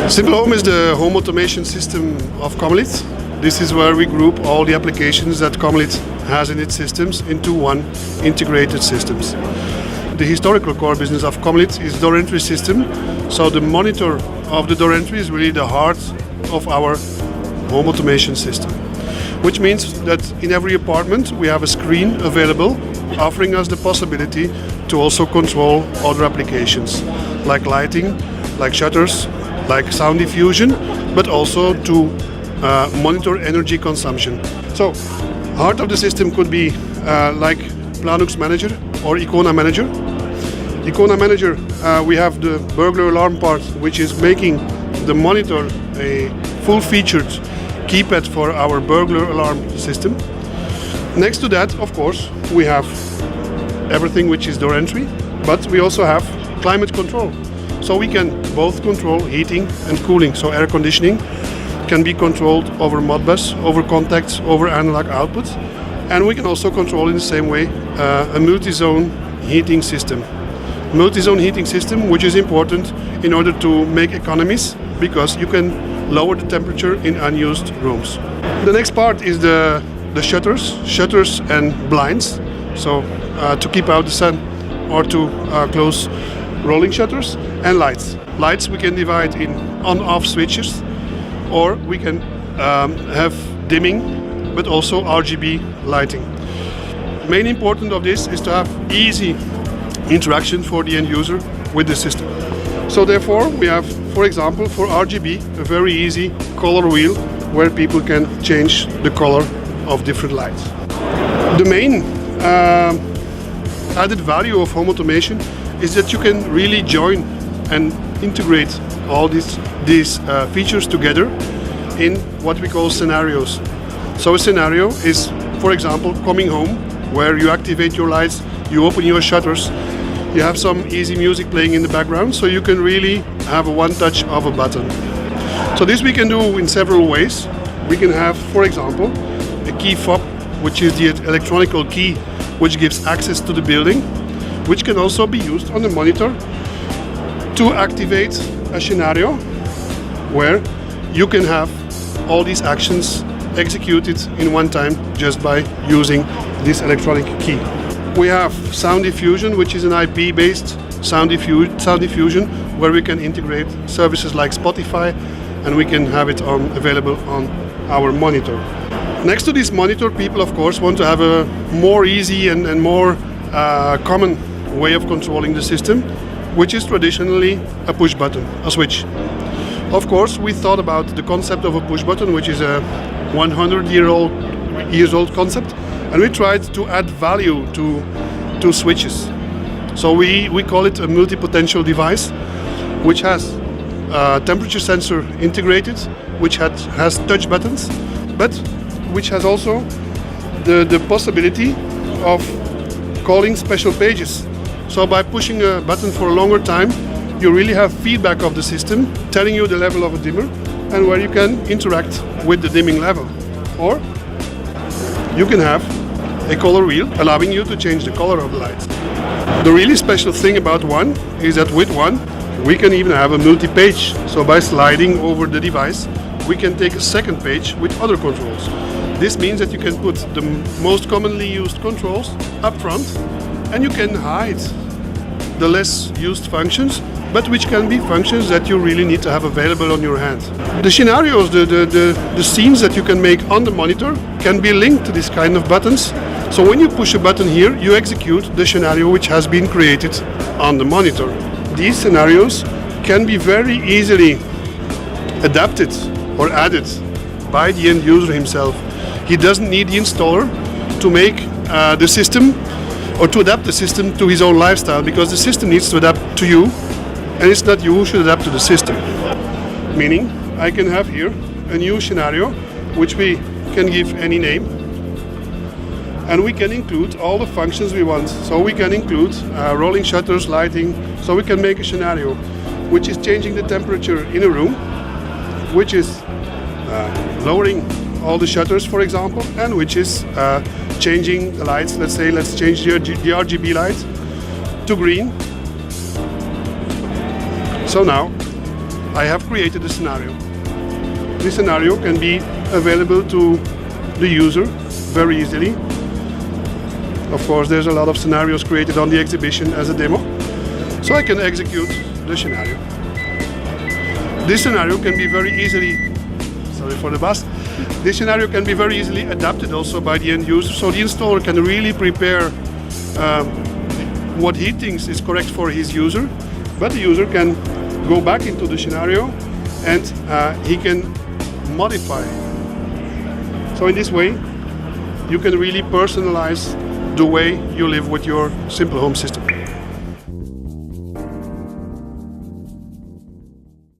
SimpleHome is the home automation system of Comelit. This is where we group all the applications that Comelit has in its systems into one integrated systems. The historical core business of Comelit is door entry system, so the monitor of the door entry is really the heart of our home automation system, which means that in every apartment we have a screen available offering us the possibility to also control other applications like lighting, like shutters, like sound diffusion, but also to monitor energy consumption. So, heart of the system could be like Planux Manager or Icona Manager. Icona Manager, we have the burglar alarm part, which is making the monitor a full-featured keypad for our burglar alarm system. Next to that, of course, we have everything which is door entry, but we also have climate control. So we can both control heating and cooling, so air conditioning can be controlled over Modbus, over contacts, over analog outputs, and we can also control in the same way a multi-zone heating system. Multi-zone heating system, which is important in order to make economies, because you can lower the temperature in unused rooms. The next part is the shutters and blinds, so to keep out the sun or to close rolling shutters, and lights. Lights we can divide in on-off switches, or we can have dimming, but also RGB lighting. Main important of this is to have easy interaction for the end user with the system. So therefore we have, for example, for RGB, a very easy color wheel where people can change the color of different lights. The main added value of home automation is that you can really join and integrate all these features together in what we call scenarios. So a scenario is, for example, coming home, where you activate your lights, you open your shutters, you have some easy music playing in the background, so you can really have a one touch of a button. So this we can do in several ways. We can have, for example, a key fob, which is the electronic key which gives access to the building, which can also be used on the monitor to activate a scenario where you can have all these actions executed in one time just by using this electronic key. We have sound diffusion, which is an IP-based sound diffusion where we can integrate services like Spotify, and we can have it available on our monitor. Next to this monitor, people of course want to have a more easy and more common way of controlling the system, which is traditionally a push button, a switch. Of course, we thought about the concept of a push button, which is a 100-year-old concept, and we tried to add value to switches. So we call it a multi-potential device, which has a temperature sensor integrated, which has touch buttons, but which has also the possibility of calling special pages. So by pushing a button for a longer time, you really have feedback of the system telling you the level of a dimmer and where you can interact with the dimming level. Or you can have a color wheel allowing you to change the color of the lights. The really special thing about one is that with one we can even have a multi-page. So by sliding over the device, we can take a second page with other controls. This means that you can put the most commonly used controls up front, and you can hide the less used functions, but which can be functions that you really need to have available on your hand. The scenarios, the scenes that you can make on the monitor can be linked to this kind of buttons. So when you push a button here, you execute the scenario which has been created on the monitor. These scenarios can be very easily adapted or added by the end user himself. He doesn't need the installer to make the system or to adapt the system to his own lifestyle, because the system needs to adapt to you, and it's not you who should adapt to the system. Meaning, I can have here a new scenario which we can give any name, and we can include all the functions we want. So we can include rolling shutters, lighting, so we can make a scenario which is changing the temperature in a room, which is lowering all the shutters, for example, and which is changing the lights. Let's change the RGB light to green. So now I have created a scenario. This scenario can be available to the user very easily. Of course, there's a lot of scenarios created on the exhibition as a demo, so I can execute the scenario. This scenario can be very easily, sorry for the bus, this scenario can be very easily adapted also by the end user, so the installer can really prepare what he thinks is correct for his user, but the user can go back into the scenario and he can modify. So in this way, you can really personalize the way you live with your SimpleHome system.